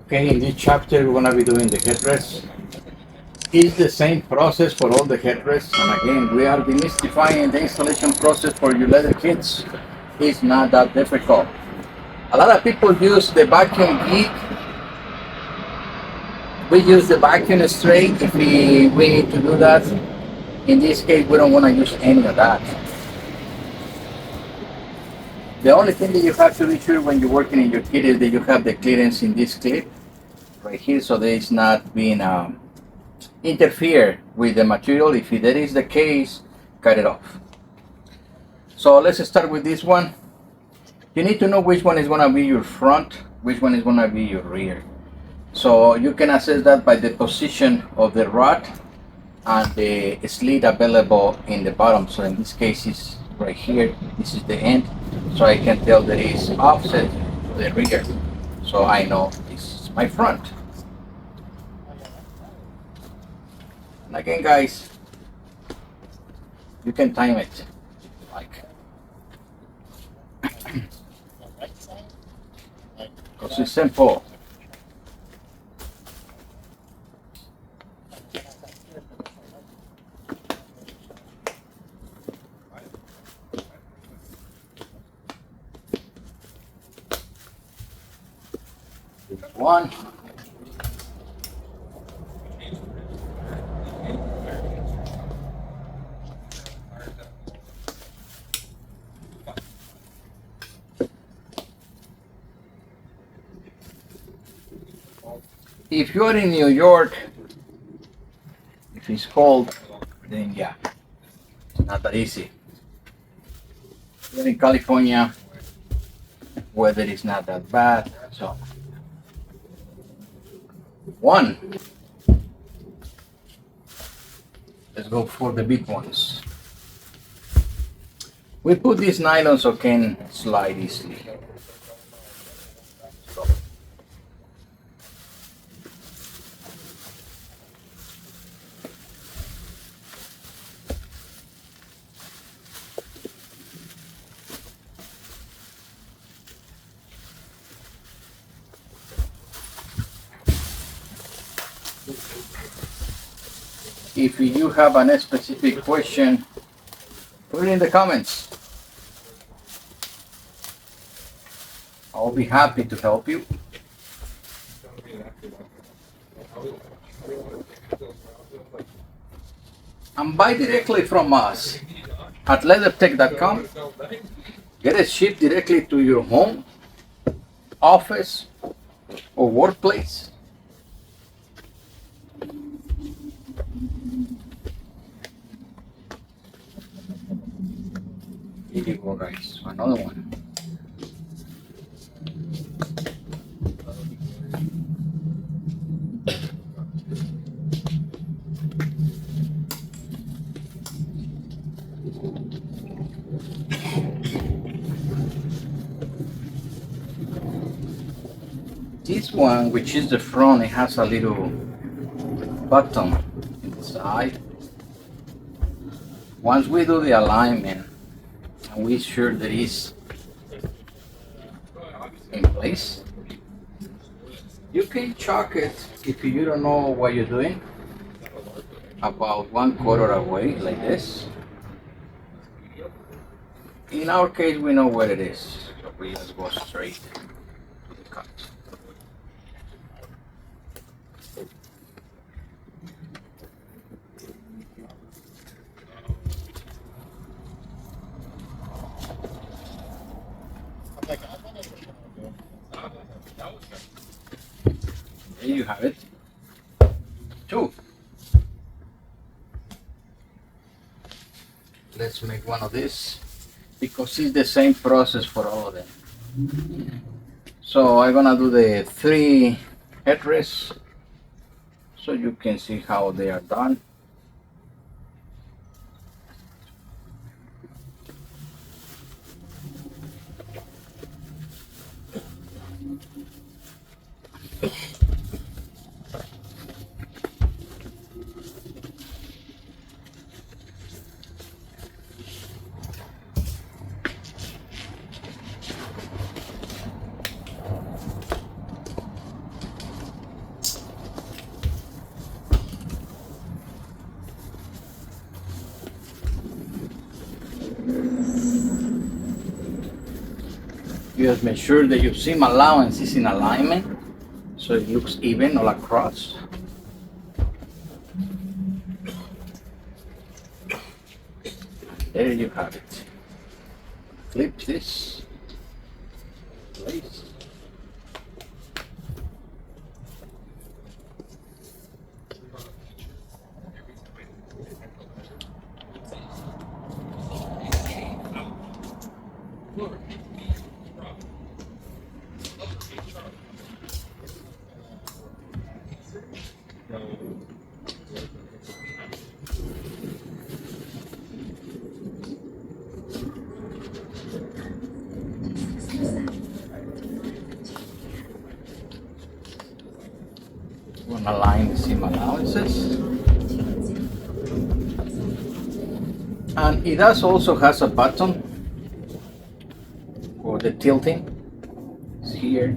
Okay, in this chapter we're gonna be doing the headrests. It's the same process for all the headrests, and again, we are demystifying the installation process for you little kids. It's not that difficult. A lot of people use the vacuum geek. We use the vacuum straight if we need to do that. In this case, we don't want to use any of that. The only thing that you have to be sure when you're working in your kit is that you have the clearance in this clip right here, so that it's not being interfere with the material. If that is the case, cut it off. So let's start with this one. You need to know which one is going to be your front, which one is going to be your rear. So you can assess that by the position of the rod and the slit available in the bottom. So in this case, it's right here. This is the end. So I can tell that it's offset to the rear. So I know this is my front. And again, guys, you can time it like, because it's simple. One. If you're in New York, if it's cold, then yeah, it's not that easy. You're in California, weather is not that bad, so one. Let's go for the big ones. We put these nylons so can slide easily. So. If you have a specific question, put it in the comments. I'll be happy to help you. And buy directly from us at leathertech.com. Get it shipped directly to your home, office, or workplace. Here you go, guys. Another one. This one, which is the front, it has a little button inside. Once we do the alignment and we sure that it's in place, you can chuck it if you don't know what you're doing, about 1/4 away like this. In our case, we know where it is, so we just go straight to the cut. There you have it. Two. Let's make one of these because it's the same process for all of them. So I'm gonna do the 3 headrests so you can see how they are done. Just make sure that your seam allowance is in alignment so it looks even all across. There you have it. Flip this. Place. We're gonna align the seam allowances. And it does also has a button for the tilting. It's here.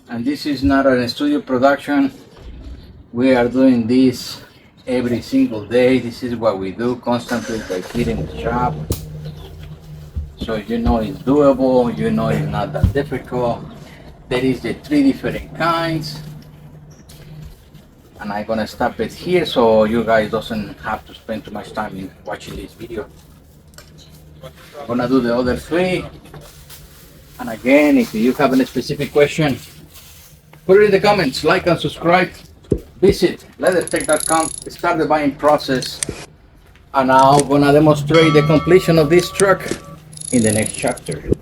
And this is not a studio production. We are doing this every single day. This is what we do constantly by cleaning the shop. So you know it's doable, you know it's not that difficult. There is the 3 different kinds. And I'm gonna stop it here so you guys doesn't have to spend too much time in watching this video. I'm gonna do the other 3. And again, if you have any specific question, put it in the comments, like and subscribe. Visit leathertech.com, start the buying process. And now I'm gonna demonstrate the completion of this truck in the next chapter.